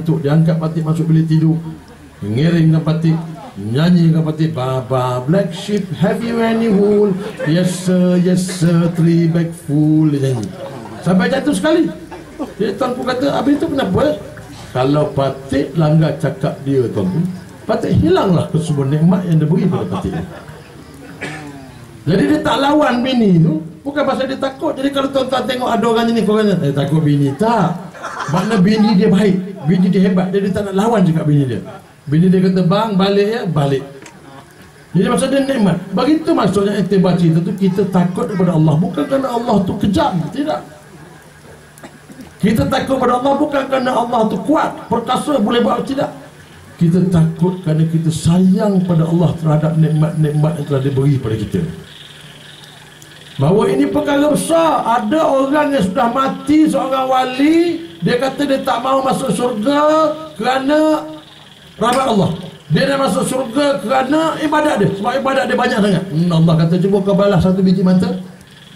untuk diangkat patik masuk bilik tidur, mengiringkan patik, nyanyikan patik, Baba black sheep, have you any wool? Yes sir, 3 bag full. Dia nyanyi sampai jatuh sekali. Jadi tuan pun kata, habis itu kenapa? Kalau patik langgar cakap dia tuan pun, patik hilanglah kesemua nikmat yang dia beri pada patik. Jadi dia tak lawan bini tu, bukan pasal dia takut. Jadi kalau tuan-tuan tengok ada orang ni, korang takut bini, tak. Makna bini dia baik, bini dia hebat, dia tak nak lawan juga bini dia. Bini dia kata, bang balik ya, balik. Jadi maksud dia nikmat. Begitu maksudnya iktibar cinta tu, kita takut kepada Allah bukan kerana Allah tu kejam, tidak. Kita takut kepada Allah bukan kerana Allah tu kuat, perkasa, boleh buat, tidak. Kita takut kerana kita sayang pada Allah terhadap nikmat-nikmat yang telah diberi pada kita. Bahawa ini perkara besar. Ada orang yang sudah mati, seorang wali, dia kata dia tak mau masuk syurga kerana rahmat Allah. Dia nak masuk syurga kerana ibadat dia, sebab ibadat dia banyak sangat. Allah kata, cuba kau balas satu biji mata.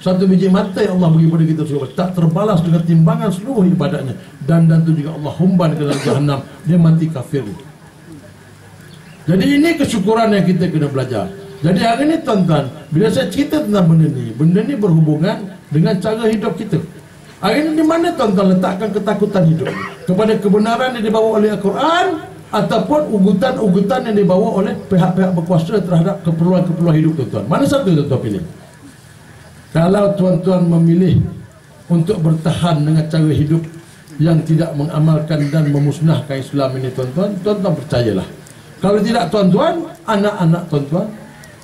Satu biji mata yang Allah beri pada kita semua tak terbalas dengan timbangan seluruh ibadatnya. Dan tu juga Allah humban ke dalam jahannam. Dia mati kafir. Jadi ini kesyukuran yang kita kena belajar. Jadi hari ini tuan-tuan, bila saya cerita tentang benda ni berhubungan dengan cara hidup kita. Hari ini di mana tuan-tuan letakkan ketakutan hidup? Kepada kebenaran yang dibawa oleh Al-Quran ataupun ugutan-ugutan yang dibawa oleh pihak-pihak berkuasa terhadap keperluan-keperluan hidup tuan-tuan? Mana satu tuan-tuan pilih? Kalau tuan-tuan memilih untuk bertahan dengan cara hidup yang tidak mengamalkan dan memusnahkan Islam ini tuan-tuan, tuan-tuan percayalah. Kalau tidak tuan-tuan, anak-anak tuan-tuan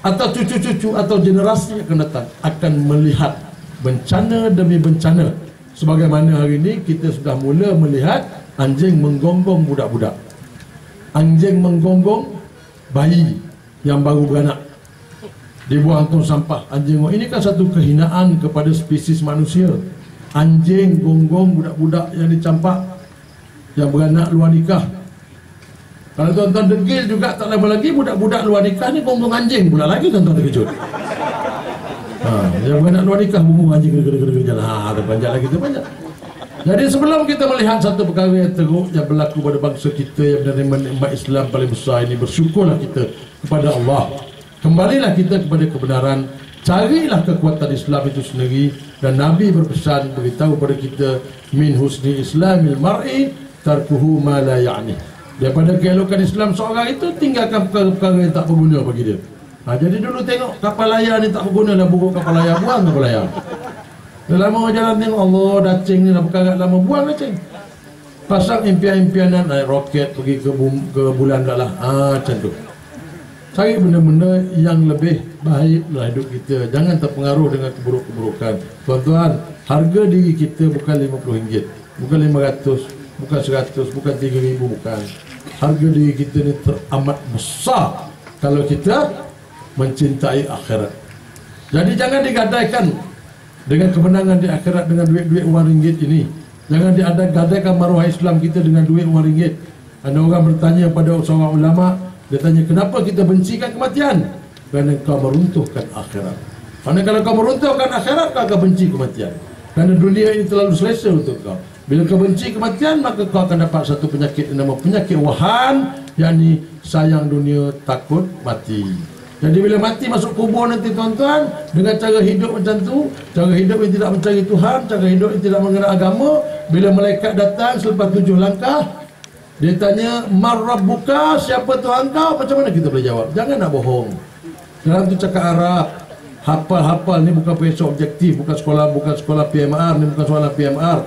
atau cucu-cucu atau generasi yang akan datang akan melihat bencana demi bencana. Sebagaimana hari ini kita sudah mula melihat anjing menggonggong budak-budak, anjing menggonggong bayi yang baru beranak, dibuang tong sampah. Anjing, ini kan satu kehinaan kepada spesies manusia. Anjing gonggong budak-budak yang dicampak, yang beranak luar nikah. Kalau tuan-tuan degil juga tak lama lagi budak-budak luar nikah ni gonggong anjing pula lagi, tuan-tuan terkejut. Yang beranak luar nikah gonggong anjing gerger-gerger jalan. Terpanjang lagi, terpanjang. Jadi sebelum kita melihat satu perkara yang teruk yang berlaku pada bangsa kita yang menerima nikmat Islam paling besar ini, bersyukurlah kita kepada Allah. Kembalilah kita kepada kebenaran, carilah kekuatan Islam itu sendiri. Dan Nabi berpesan, beritahu kepada kita, min husni islamil mar'i tarkuhu ma la ya'ni. Daripada keelokan Islam seorang itu, tinggalkan perkara-perkara yang tak berguna bagi dia. Jadi dulu tengok kapal layar ni tak berguna, dah buruk kapal layar, buang kapal layar. Dah lama jalan tengok, Allah dacing ni dah berkarat lama, buang dacing. Pasang impian-impianan, naik roket pergi ke bulan dah lah. Macam tu. Cari benda-benda yang lebih baik dalam hidup kita. Jangan terpengaruh dengan keburuk-keburukan. Tuan-tuan, harga diri kita bukan RM50, bukan RM500, bukan 100, bukan 3,000, bukan. Harga diri kita ni teramat besar kalau kita mencintai akhirat. Jadi jangan digadaikan dengan kemenangan di akhirat dengan duit-duit wang ringgit ini. Jangan digadaikan maruah Islam kita dengan duit wang ringgit. Ada orang bertanya pada seorang ulama, dia tanya, kenapa kita bencikan kematian? Kerana kau meruntuhkan akhirat. Kerana kalau kau meruntuhkan akhirat, kau akan benci kematian. Kerana dunia ini terlalu selesa untuk kau. Bila kau benci kematian, maka kau akan dapat satu penyakit yang nama penyakit wahan, yakni sayang dunia, takut mati. Jadi bila mati masuk kubur nanti tuan-tuan, dengan cara hidup macam tu, cara hidup yang tidak mencari Tuhan, cara hidup yang tidak mengenal agama, bila malaikat datang selepas 7 langkah, dia tanya, man rabbuka, siapa Tuhan kau? Macam mana kita boleh jawab? Jangan nak bohong. Dalam tu cakap Arab, hafal-hafal, ni bukan periksa objektif, bukan sekolah PMR, ni bukan soalan PMR.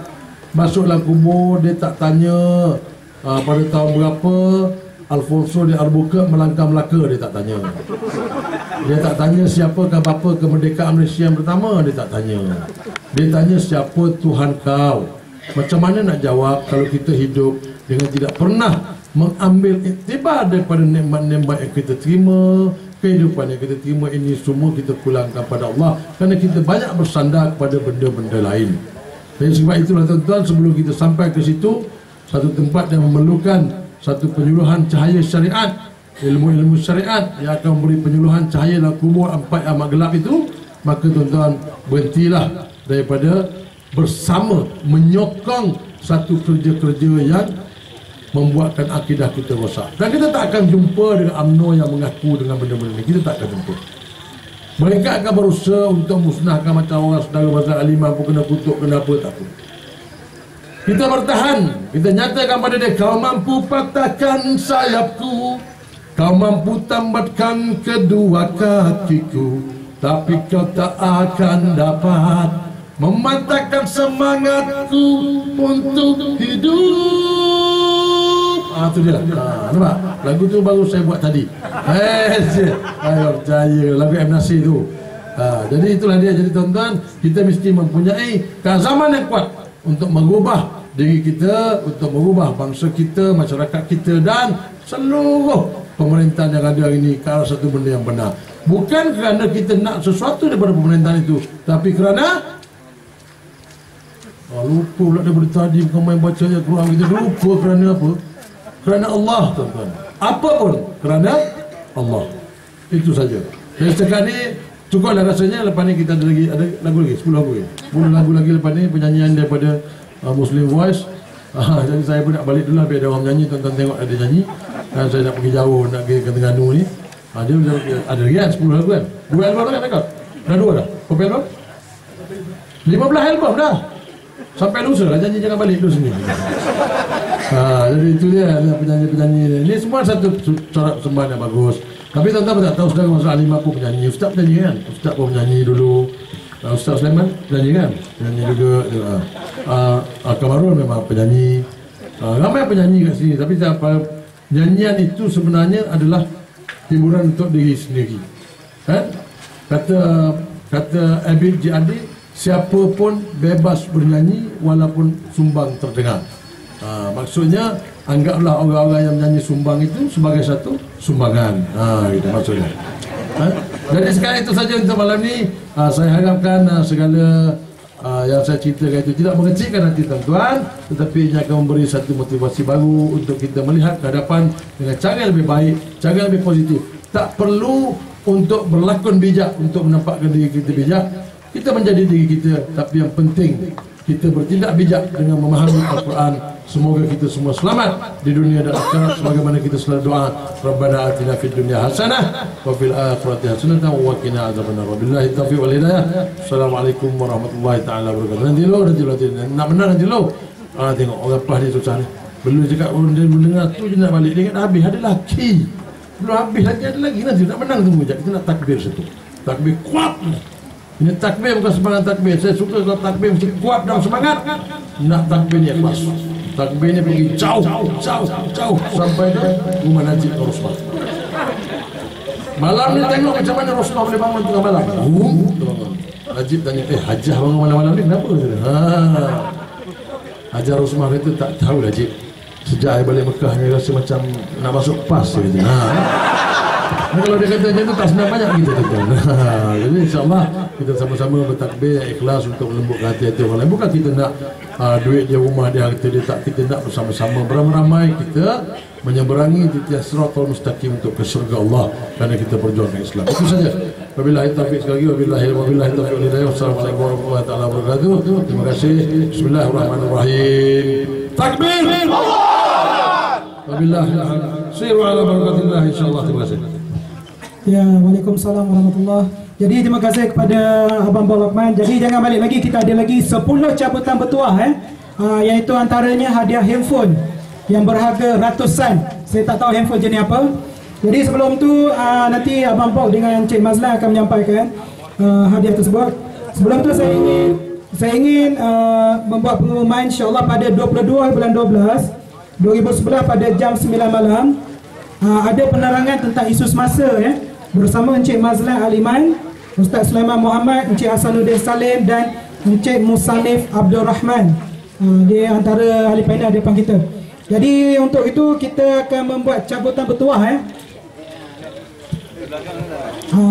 Masuk dalam kubur, dia tak tanya pada tahun berapa Alfonso de Albuquerque melangkah Melaka, dia tak tanya. Dia tak tanya siapakah bapa kemerdekaan Malaysia yang pertama, dia tak tanya. Dia tanya siapa Tuhan kau. Macam mana nak jawab kalau kita hidup dengan tidak pernah mengambil iktibar daripada nikmat-nikmat yang kita terima, kehidupan yang kita terima ini semua kita pulangkan pada Allah, kerana kita banyak bersandar kepada benda-benda lain. Dan sebab itulah tuan-tuan, sebelum kita sampai ke situ, satu tempat yang memerlukan satu penyuluhan cahaya syariat, ilmu-ilmu syariat yang akan memberi penyuluhan cahaya dalam kubur empat amat gelap itu, maka tuan-tuan berhentilah daripada bersama menyokong satu kerja-kerja yang membuatkan akidah kita rosak. Dan kita tak akan jumpa dengan UMNO yang mengaku dengan benda-benda ini. Kita tak akan jumpa. Mereka akan berusaha untuk musnahkan macam orang saudara Mazhab Alimah pun kena kutuk, kena apa, tak apa. Kita bertahan. Kita nyatakan pada dia, kau mampu patahkan sayapku, kau mampu tambatkan kedua kakiku, tapi kau tak akan dapat mematahkan semangatku untuk hidup. Itu dia. Nampak? Lagu tu baru saya buat tadi. Ayo percaya lagu M. Nasir tu. Jadi itulah dia. Jadi tuan-tuan, kita mesti mempunyai keazaman yang kuat untuk mengubah diri kita, untuk mengubah bangsa kita, masyarakat kita dan seluruh pemerintahan yang ada hari ini ke arah satu benda yang benar. Bukan kerana kita nak sesuatu daripada pemerintahan itu, tapi kerana lupa pula daripada tadi, bukan main baca ayat Quran kita, lupa kerana apa? Kerana Allah, tuan-tuan. Apa pun kerana Allah. Itu saja. Jadi setakat ni cukuplah rasanya. Lepas ni kita ada lagu lagi 10 lagu lagi. 10 lagu lagi lepas ni, penyanyian daripada Muslim Voice. Jadi saya pun nak balik dulu biar ada orang menyanyi, tuan-tuan tengok ada nyanyi. Saya nak pergi jauh, nak pergi ke Terengganu ni. Dia ada lagi kan 10 lagu kan. 2 album dah kan dekat? Dah 2 dah? Berapa album? 15 album dah. Sampai lusa lah janji jangan balik dulu sini. Jadi itu dia penyanyi-penyanyi ni. Ini semua satu corak sembahan yang bagus. Tapi tuan-tuan tak tahu, saudara Mazhab Alimah pun penyanyi. Ustaz penyanyi kan? Ustaz pun penyanyi dulu. Ustaz Sulaiman penyanyi kan? Penyanyi juga. Kamarul memang penyanyi. Ramai penyanyi kat sini. Tapi nyanyian itu sebenarnya adalah hiburan untuk diri sendiri. Kata Abid J.Adi, siapa pun bebas bernyanyi walaupun sumbang terdengar. Maksudnya anggaplah orang-orang yang menyanyi sumbang itu sebagai satu sumbangan. Itu maksudnya. Jadi sekarang itu saja untuk malam ni. Saya harapkan segala yang saya ceritakan itu tidak mengecilkan hati tuan-tuan, tetapi ia akan memberi satu motivasi baru untuk kita melihat ke hadapan dengan cara yang lebih baik, cara yang lebih positif. Tak perlu untuk berlakon bijak untuk menampakkan diri kita bijak. Kita menjadi diri kita, tapi yang penting kita bertindak bijak dengan memahami Al-Quran. Semoga kita semua selamat di dunia dan akhirat, sebagaimana kita selalu doa, Rabbana atina fid dunya hasanah wa fil akhirati hasanah wa qina adzabannar. Wabillahi taufiq wal hidayah. Assalamualaikum warahmatullahi taala wabarakatuh. Nanti lo nak benar nanti lo. Tengok orang pelah dia susah ni. Belum cakap orang dia mendengar tu je nak balik, dia kata habis, ada lagi. Belum habis lagi, ada lagi, nanti nak menang tunggu je. Kita nak takbir situ. Takbir kuat. Ini takbir bukan semangat takbir. Saya suka kalau takbir mesti kuat dan semangat. Nak takbir ni ikhlas. Takbir ni pergi jauh sampai ke rumah Najib Rosmah. Malam ni tengok macam mana Rosmah boleh bangun tengah malam. Najib tanya, Hajah bangun malam-malam ni kenapa? Hajah Rosmah kata tak tahu Najib. Sejak saya balik Mekah ni rasa macam nak masuk pas dia. Kalau dia kata macam tu tak senang banyak kita tuan. Jadi insyaAllah kita sama-sama bertakbir ikhlas untuk melembutkan hati-hati orang lain. Bukan kita nak duit dia, rumah dia, harta dia, tak. Kita nak bersama-sama beramai-ramai kita menyeberangi titian siratal mustaqim untuk ke syurga Allah kerana kita perjuangkan Islam. Itu saja. Wabillahi taufiq sekali lagi. Wabillahi taufiq wal hidayah. Wassalamualaikum warahmatullahi taala wabarakatuh. Terima kasih. Bismillahirrahmanirrahim. Takbir. Wabillahi siru ala barakatillah insyaallah. Terima kasih. Ya, Waalaikumsalam warahmatullahi. Jadi terima kasih kepada Abang Lokman. Jadi jangan balik lagi, kita ada lagi 10 cabutan bertuah iaitu antaranya hadiah handphone yang berharga ratusan. Saya tak tahu handphone jenis apa. Jadi sebelum tu nanti Abang Bok dengan Encik Mazlan akan menyampaikan hadiah tersebut. Sebelum tu saya ingin membuat pengumuman insya-Allah pada 22 bulan 12 2011 pada jam 9 malam ada penerangan tentang isu semasa bersama Encik Mazlan Aliman, Ustaz Sulaiman Muhammad, Encik Hasanuddin Salim dan Encik Musanif Abdul Rahman. Dia antara ahli panel depan kita. Jadi untuk itu kita akan membuat cabutan bertuah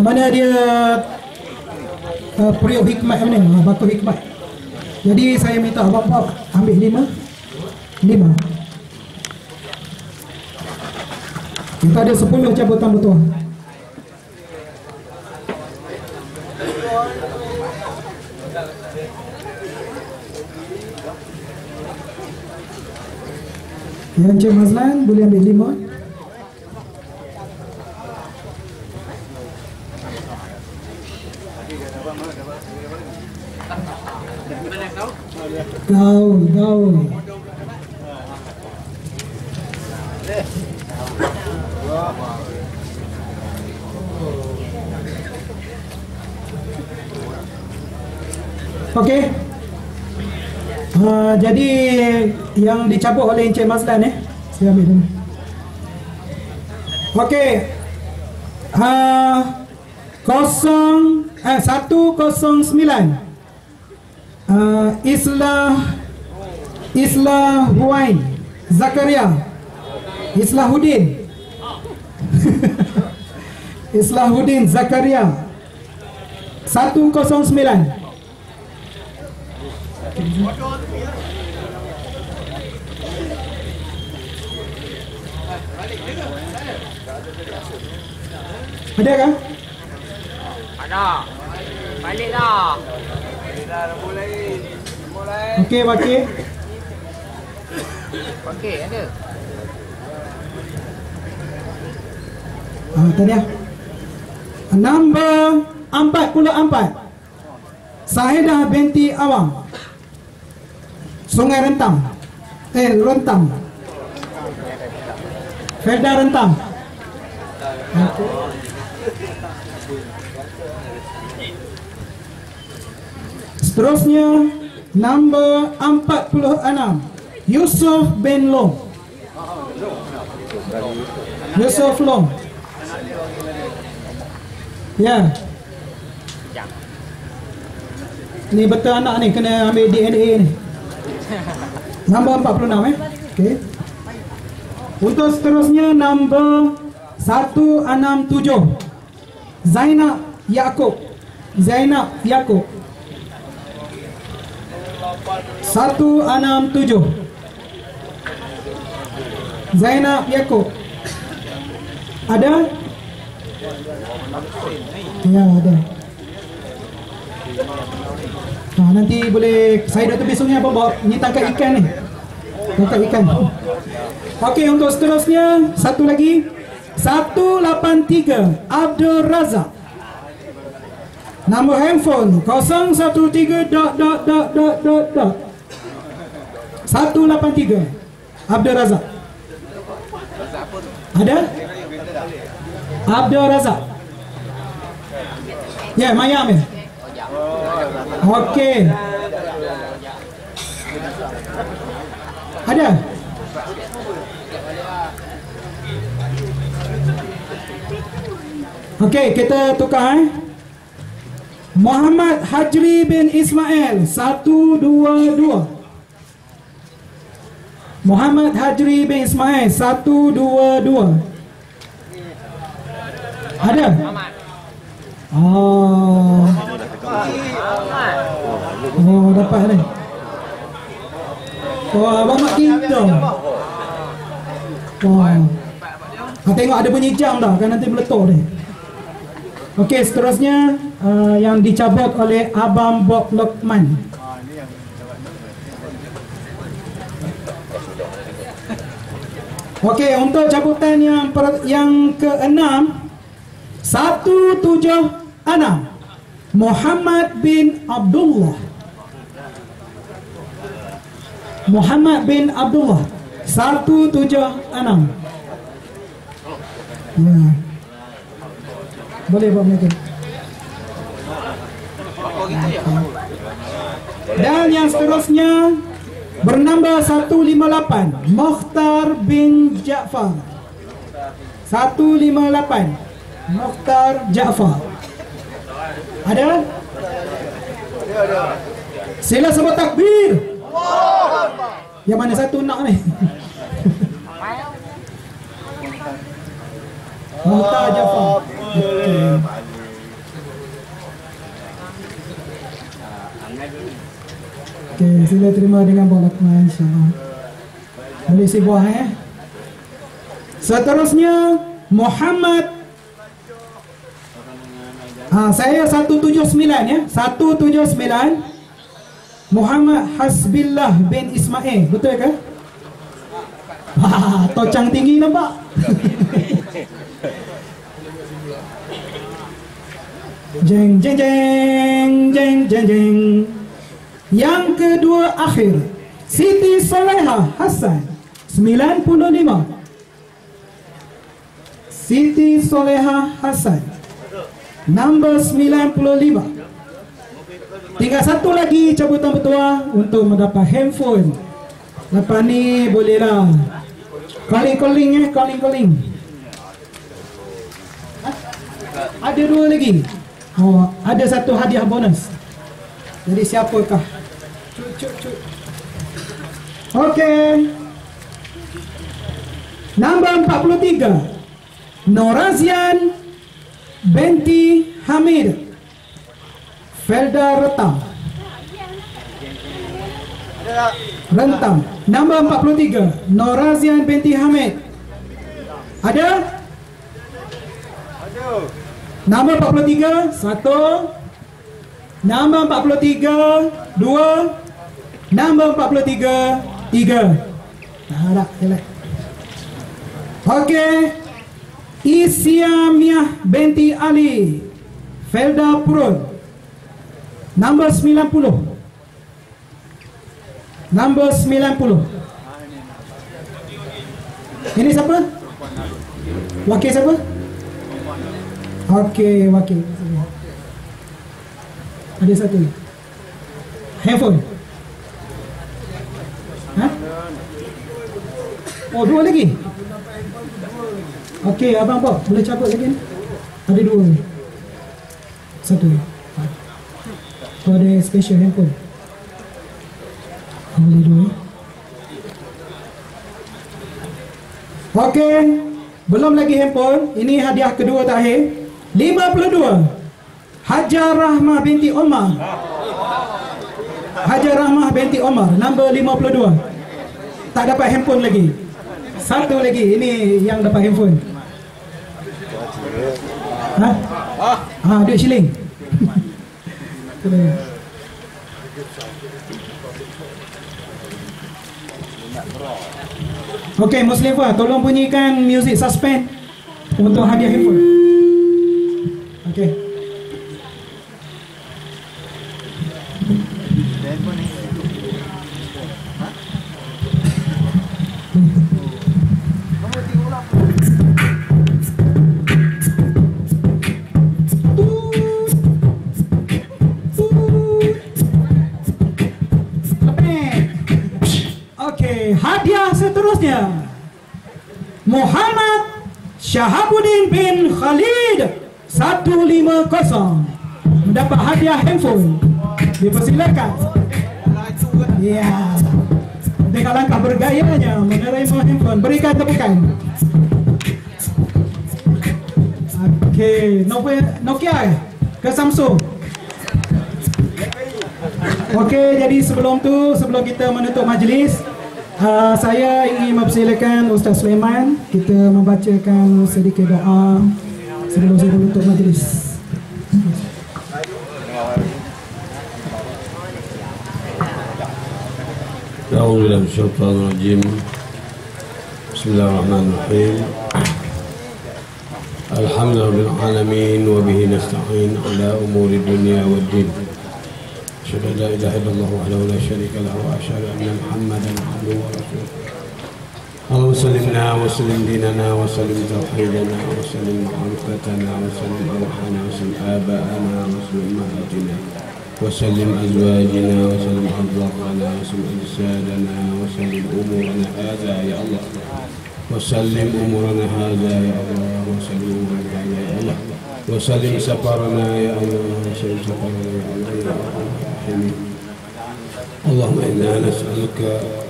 mana dia periuk hikmat ni, batu hikmat. Jadi saya minta Abang Pak ambil 5. Kita ada 10 cabutan bertuah. Yang Encik Mazlan boleh ambil 5. Gaul. Okey. Jadi yang dicabut oleh Encik Mazlan saya ambil dulu. Okey. 109. Islahuain Zakaria Islahuddin Islahuddin Zakaria 109. Ada kan? Ada. Balik dah. Mulai. Okey, Wakil. Okey, ada. Tadi Nombor 44. Sahidah binti Awang, Sungai Rentang. Rentang. Felda Rentang. Seterusnya nombor 46. Yusuf bin Long. Yusuf Long. Ya. Ni betul anak ni, kena ambil DNA ni. Nombor 46 Okey. Untuk seterusnya nombor 167. Zainab Yaakob. 167. Zainab Yaakob. Ada? Ya, ada. Nanti boleh saya dah tepi sungai bawa ni tangkap ikan ni. Tangkap ikan. Okey, untuk seterusnya satu lagi 183 Abdul Razak. Nombor handphone 013 Abdul Razak. Ada? Abdul Razak. Ya, Mayam ya. Okey. Ada? Okey, kita tukar Muhammad Hajri bin Ismail 122. Muhammad Hajri bin Ismail 122. Ada? Oh, dapat ni. Oh, abang mak kita. Tengok ada bunyi jam dah, kan nanti meletup ni. Okey, seterusnya yang dicabut oleh Abang Bob Lokman. Okey, untuk cabutan yang ke-6 176 Muhammad bin Abdullah. Muhammad bin Abdullah 176. Boleh buat mereka. Dan yang seterusnya bernambah 158 Mukhtar bin Jaafar. 158 Mukhtar Jaafar. Ada? Sila sebut takbir. Yang mana satu nak ni? Mukhtar Jaafar. Okey, sila terima dengan Bolakman, insyaAllah. Boleh si buah Seterusnya Muhammad. Saya 179 ya. 179 Muhammad Hasbillah bin Ismail. Betul ke? Tocang tinggi nampak. Jeng jeng jeng jeng jeng jeng. Yang kedua akhir, Siti Soleha Hasan 95. Siti Soleha Hasan number 95. Tinggal satu lagi cabutan bertuah untuk mendapat handphone. Lepas ni bolehlah calling-calling calling-calling. Ada dua lagi. Oh, ada satu hadiah bonus. Jadi siapakah? Cuk. Okey. Nombor 43. Norazian binti Hamid, Felda Rentam. Nombor 43. Norazian binti Hamid. Ada? Nombor 43, 1. Nombor 43, 2. Nombor 43, 3. Tak, jelek. Okey. Isyamiah binti Ali, Felda Purun. Nombor 90. Nombor 90. Ini siapa? Wakil siapa? Okey, wakil. Ada satu. Handphone. Ha? Oh, dua lagi. Okey, abang apa? Boleh cabut lagi ni? Ada dua. Satu. Tu ada special handphone. Boleh dua. Okey. Belum lagi handphone. Ini hadiah kedua terakhir. 52. Hajar Rahmah binti Omar. Hajar Rahmah binti Omar, nombor 52. Tak dapat handphone lagi. Satu lagi, ini yang dapat handphone. Duit shilling. Okey, Muslimah, tolong bunyikan music suspend untuk hadiah handphone. Okey. Hadiah seterusnya, Muhammad Syahabuddin bin Khalid 150 mendapat hadiah handphone. Dipersilakan. Ya. Dengan langkah bergayanya menerima handphone, berikan tepukan. Okey, Nokia ke Samsung. Okey, jadi sebelum kita menutup majlis, saya ingin mempersilakan Ustaz Sulaiman kita membacakan sedikit doa sebelum saya menutup majlis. A'udzubillahi minasyaitonir rajim. Bismillahirrahmanirrahim. Alhamdulillahil alamin wa bihi nasta'in ala umuri dunya waddin. أشهد أن لا إله إلا الله وحده لا شريك له وأشهد أن محمدا عبده ورسوله. اللهم سلمنا وسلم ديننا وسلم توحيدنا وسلم معرفتنا وسلم أرواحنا وسلم آباءنا وسلم أمهاتنا وسلم أزواجنا وسلم أرزاقنا وسلم أجسادنا وسلم أمورنا هذا يا الله وسلم أمورنا هذا يا الله وسلم أمورنا هذا يا الله وسلم سفرنا يا الله وسلم سفرنا يا الله يا الله. اللهم إنا نسألك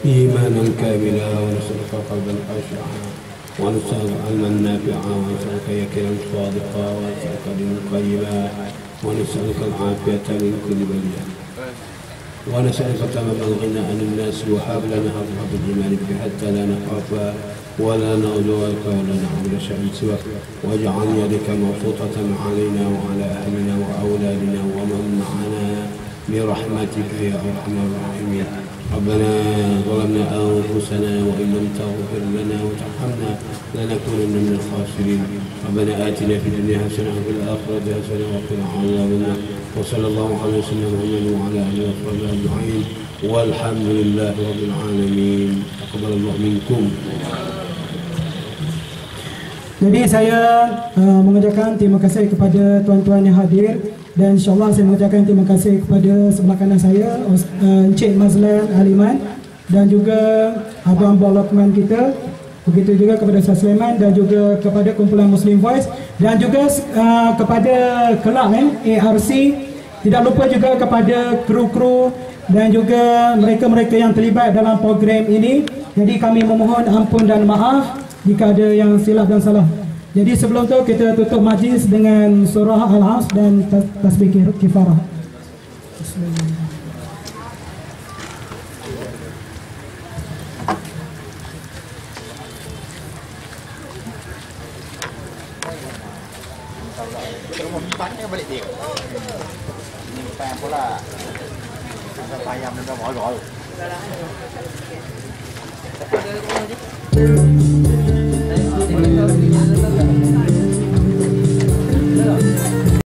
إيمانا كاملا ونسألك قلبا خاشعا ونسألك علما نافعا ونسألك يقينا صادقا ونسألك دينا قيما ونسألك العافية من كل بلية ونسألك تمام الغنى عن الناس وهب لنا حظ الإيمان بك حتى لا نخاف ولا نرجوك ولا نعبد شيئا سواك واجعل يدك مبسوطة علينا وعلى أهلنا وأولادنا ومن معنا برحمتك يا أرحم الراحمين. ربنا ظلمنا أنفسنا وإن لم تغفر لنا وترحمنا لنكونن من الخاسرين ربنا آتنا في الدنيا حسنة وفي الآخرة حسنة وقنا عذاب النار وصلى الله على سيدنا محمد وعلى آله وصحبه أجمعين والحمد لله رب العالمين تقبل الله منكم. Jadi saya mengucapkan terima kasih kepada tuan-tuan yang hadir dan insyaAllah saya mengucapkan terima kasih kepada sebelah kanan saya Encik Mazlan Aliman dan juga Abang Lokman kita, begitu juga kepada Ustaz Sulaiman dan juga kepada kumpulan Muslim Voice dan juga kepada kelab ARC, tidak lupa juga kepada kru-kru dan juga mereka-mereka yang terlibat dalam program ini. Jadi kami memohon ampun dan maaf jika ada yang silap dan salah. Jadi sebelum tu kita tutup majlis dengan surah Al-Asr dan tasbih kifarah. Balik dia. Ini payah pula. Ada payah benda baru. Boleh